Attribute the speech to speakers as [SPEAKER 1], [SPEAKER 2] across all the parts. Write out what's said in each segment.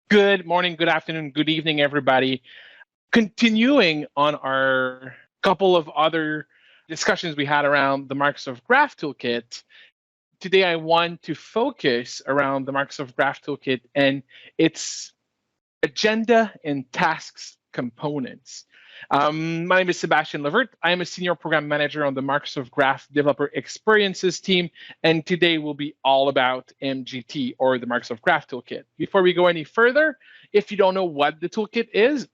[SPEAKER 1] Good morning, good afternoon, good evening, everybody. Continuing on our couple of other discussions we had around the Microsoft Graph Toolkit, today I want to focus around the Microsoft Graph Toolkit and its agenda and tasks components. My name is Sébastien Levert. I am a senior program manager on the Microsoft Graph Developer Experiences team, and today will be all about MGT, or the Microsoft Graph Toolkit. Before we go any further, if you don't know what the toolkit is,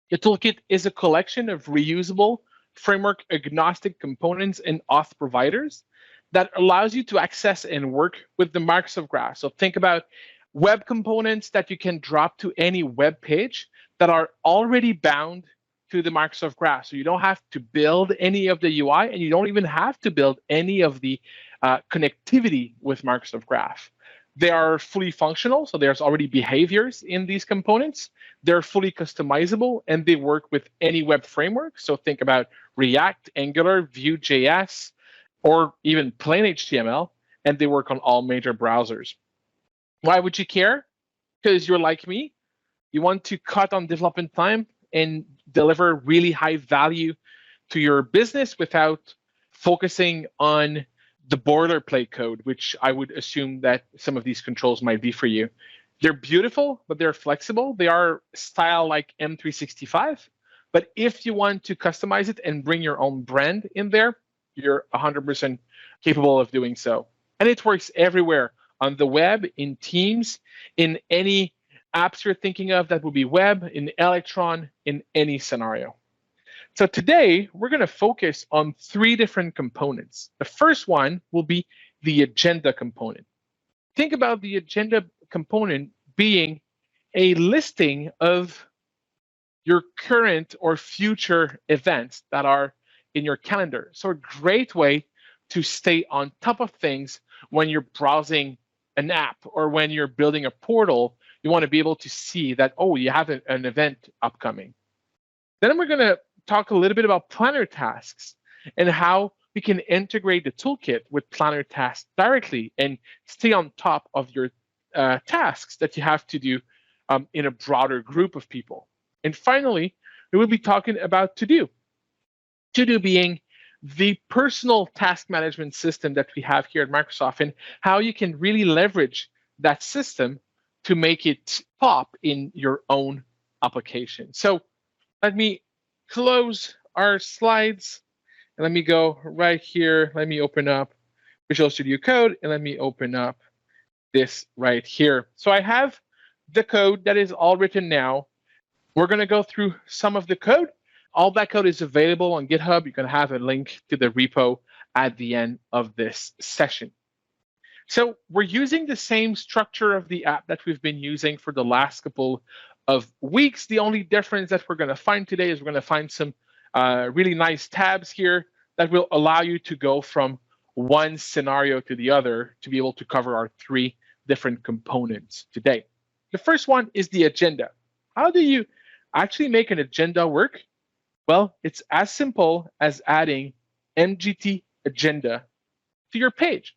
[SPEAKER 1] the toolkit is a collection of reusable, framework-agnostic components and auth providers that allows you to access and work with the Microsoft Graph. So think about web components that you can drop to any web page that are already bound to the Microsoft Graph. So you don't have to build any of the UI, and you don't even have to build any of the connectivity with Microsoft Graph. They are fully functional, so there's already behaviors in these components. They're fully customizable, and they work with any web framework. So think about React, Angular, Vue.js, or even plain HTML, and they work on all major browsers. Why would you care? Because you're like me. You want to cut on development time and deliver really high value to your business without focusing on the boilerplate code, which I would assume that some of these controls might be for you. They're beautiful, but they're flexible. They are style like M365. But if you want to customize it and bring your own brand in there, you're 100% capable of doing so. And it works everywhere, on the web, in Teams, in any apps you're thinking of that would be web, in Electron, in any scenario. So today, we're going to focus on 3 different components. The first one will be the agenda component. Think about the agenda component being a listing of your current or future events that are in your calendar. So a great way to stay on top of things when you're browsing an app or when you're building a portal. You want to be able to see that, oh, you have an event upcoming. Then we're going to talk a little bit about planner tasks and how we can integrate the toolkit with planner tasks directly and stay on top of your tasks that you have to do in a broader group of people. And finally, we will be talking about To-Do. To-Do being the personal task management system that we have here at Microsoft, and how you can really leverage that system to make it pop in your own application. So let me close our slides, and let me go right here. Let me open up Visual Studio Code, and let me open up this right here. So I have the code that is all written now. We're going to go through some of the code. All that code is available on GitHub. You're going to have a link to the repo at the end of this session. So we're using the same structure of the app that we've been using for the last couple of weeks. The only difference that we're going to find today is we're going to find some really nice tabs here that will allow you to go from one scenario to the other to be able to cover our 3 different components today. The first one is the agenda. How do you actually make an agenda work? Well, it's as simple as adding MGT agenda to your page.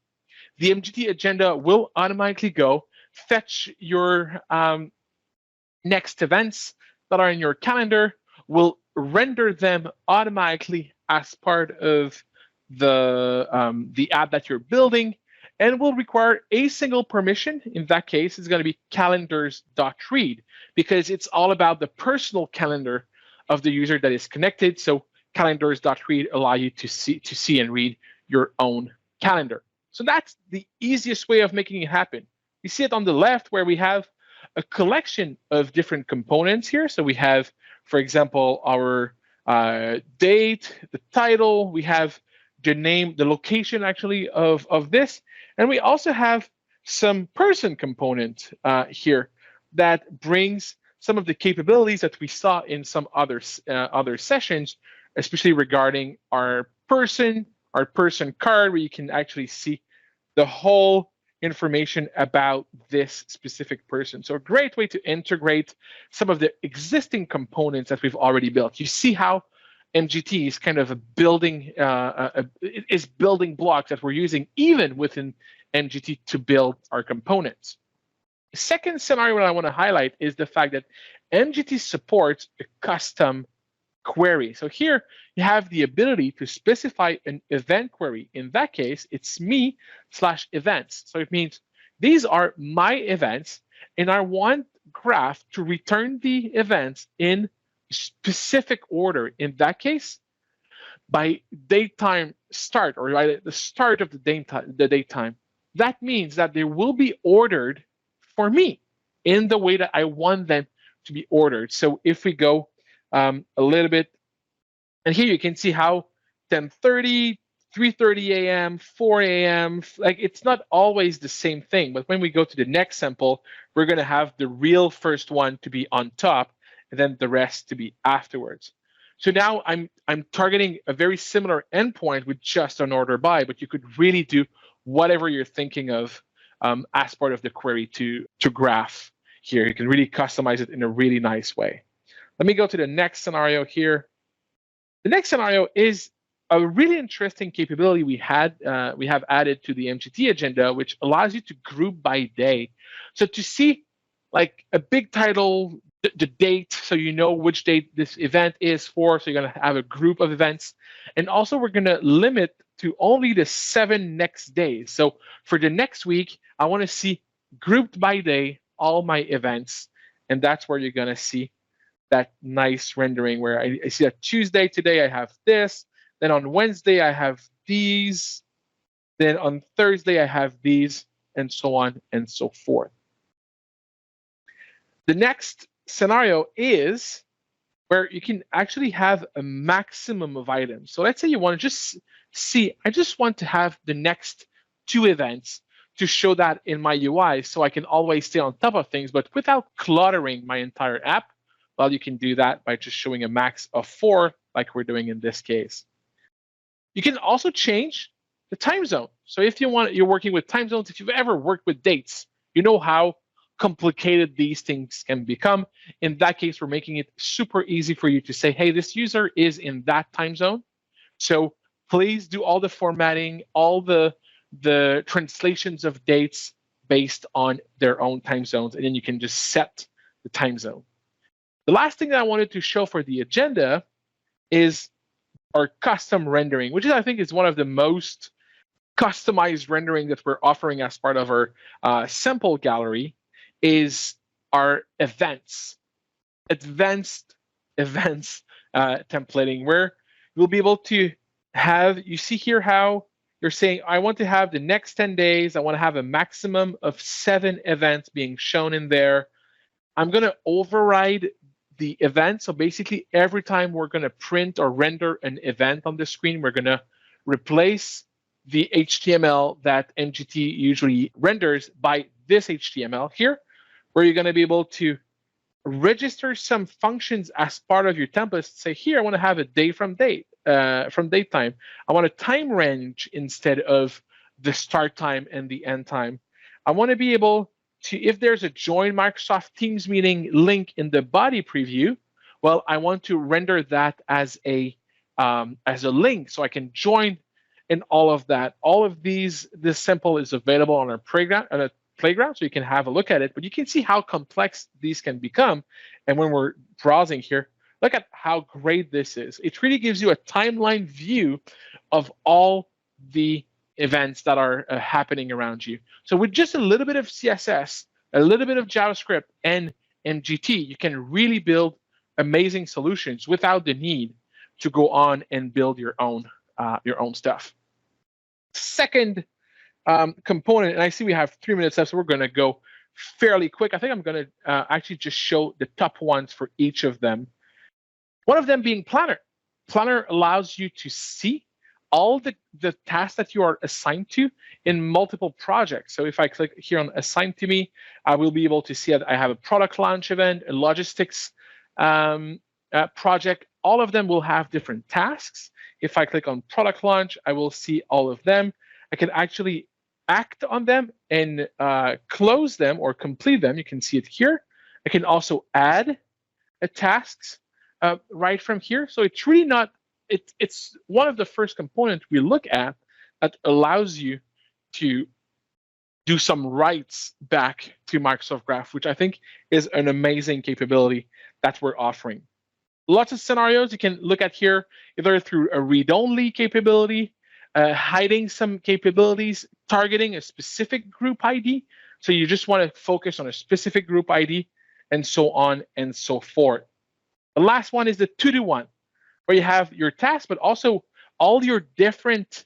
[SPEAKER 1] The MGT agenda will automatically go fetch your next events that are in your calendar, will render them automatically as part of the app that you're building, and will require a single permission. In that case, it's going to be calendars.read, because it's all about the personal calendar of the user that is connected. So calendars.read allow you to see and read your own calendar. So that's the easiest way of making it happen. You see it on the left where we have a collection of different components here. So we have, for example, our date, the title, we have the name, the location actually of this. And we also have some person component here that brings some of the capabilities that we saw in some other sessions, especially regarding our person card, where you can actually see the whole information about this specific person. So a great way to integrate some of the existing components that we've already built. You see how MGT is kind of a building blocks that we're using even within MGT to build our components. The second scenario that I want to highlight is the fact that MGT supports a custom query. So here you have the ability to specify an event query. In that case, it's me/events. So it means these are my events, and I want Graph to return the events in specific order. In that case, by datetime start, or right at the start of the datetime. That means that they will be ordered for me in the way that I want them to be ordered. So if we go a little bit, and here you can see how 10:30, 3:30 a.m., 4 a.m., like it's not always the same thing. But when we go to the next sample, we're going to have the real first one to be on top, and then the rest to be afterwards. So now I'm targeting a very similar endpoint with just an order by, but you could really do whatever you're thinking of as part of the query to Graph here. You can really customize it in a really nice way. Let me go to the next scenario here. The next scenario is a really interesting capability we have added to the MGT agenda, which allows you to group by day. So to see like a big title, the date, so you know which date this event is for. So you're going to have a group of events. And also we're going to limit to only the 7 next days. So for the next week, I want to see grouped by day all my events. And that's where you're going to see that nice rendering where I see that Tuesday today I have this. Then on Wednesday I have these. Then on Thursday I have these, and so on and so forth. The next scenario is where you can actually have a maximum of items. So let's say you want to just see, I just want to have the next 2 events to show that in my UI so I can always stay on top of things, but without cluttering my entire app. Well, you can do that by just showing a max of 4, like we're doing in this case. You can also change the time zone. So if you want, you're working with time zones, if you've ever worked with dates, you know how complicated these things can become. In that case, we're making it super easy for you to say, hey, this user is in that time zone. So please do all the formatting, all the translations of dates based on their own time zones, and then you can just set the time zone. The last thing that I wanted to show for the agenda is our custom rendering, which I think is one of the most customized rendering that we're offering as part of our sample gallery, is our events, advanced events templating, where you'll be able to have, you see here how you're saying, I want to have the next 10 days, I want to have a maximum of 7 events being shown in there. I'm going to override the event. So basically, every time we're going to print or render an event on the screen, we're going to replace the HTML that MGT usually renders by this HTML here, where you're going to be able to register some functions as part of your template. Say here, I want to have a day from date, from date time. I want a time range instead of the start time and the end time. I want to be able to, if there's a join Microsoft Teams meeting link in the body preview, well, I want to render that as a link so I can join in all of that. All of these, this sample is available on our playground, so you can have a look at it, but you can see how complex these can become. And when we're browsing here, look at how great this is. It really gives you a timeline view of all the events that are happening around you. So with just a little bit of CSS, a little bit of JavaScript and MGT, you can really build amazing solutions without the need to go on and build your own stuff. Second component, and I see we have 3 minutes left, so we're going to go fairly quick. I think I'm going to actually just show the top ones for each of them. One of them being Planner. Planner allows you to see all the tasks that you are assigned to in multiple projects. So if I click here on Assign to Me, I will be able to see that I have a product launch event, a logistics project. All of them will have different tasks. If I click on product launch, I will see all of them. I can actually act on them and close them or complete them. You can see it here. I can also add tasks right from here. So it's really not, it's one of the first components we look at that allows you to do some writes back to Microsoft Graph, which I think is an amazing capability that we're offering. Lots of scenarios you can look at here, either through a read-only capability, hiding some capabilities, targeting a specific group ID. So you just want to focus on a specific group ID, and so on and so forth. The last one is the to-do one, where you have your tasks, but also all your different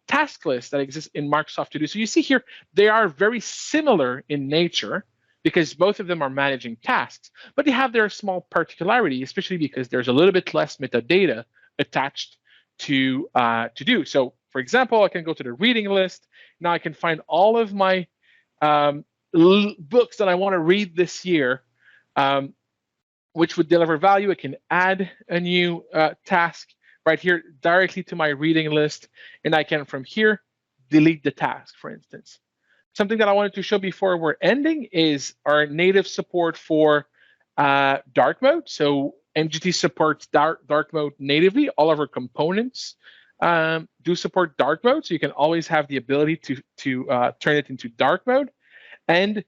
[SPEAKER 1] task lists that exist in Microsoft To Do. So you see here, they are very similar in nature because both of them are managing tasks, but they have their small particularity, especially because there's a little bit less metadata attached to To Do. So for example, I can go to the reading list. Now I can find all of my books that I want to read this year, which would deliver value. I can add a new task right here directly to my reading list, and I can from here delete the task, for instance. Something that I wanted to show before we're ending is our native support for dark mode. So MGT supports dark mode natively. All of our components do support dark mode, so you can always have the ability to turn it into dark mode. And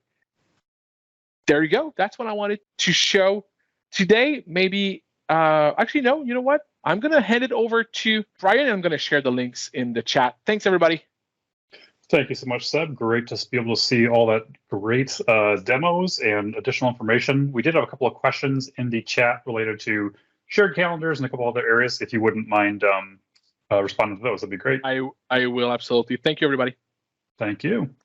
[SPEAKER 1] there you go. That's what I wanted to show today. Maybe, actually, no, you know what? I'm going to hand it over to Brian, and I'm going to share the links in the chat. Thanks, everybody.
[SPEAKER 2] Thank you so much, Seb. Great to be able to see all that great demos and additional information. We did have a couple of questions in the chat related to shared calendars and a couple other areas. If you wouldn't mind responding to those, that'd be great.
[SPEAKER 1] I will, absolutely. Thank you, everybody.
[SPEAKER 2] Thank you.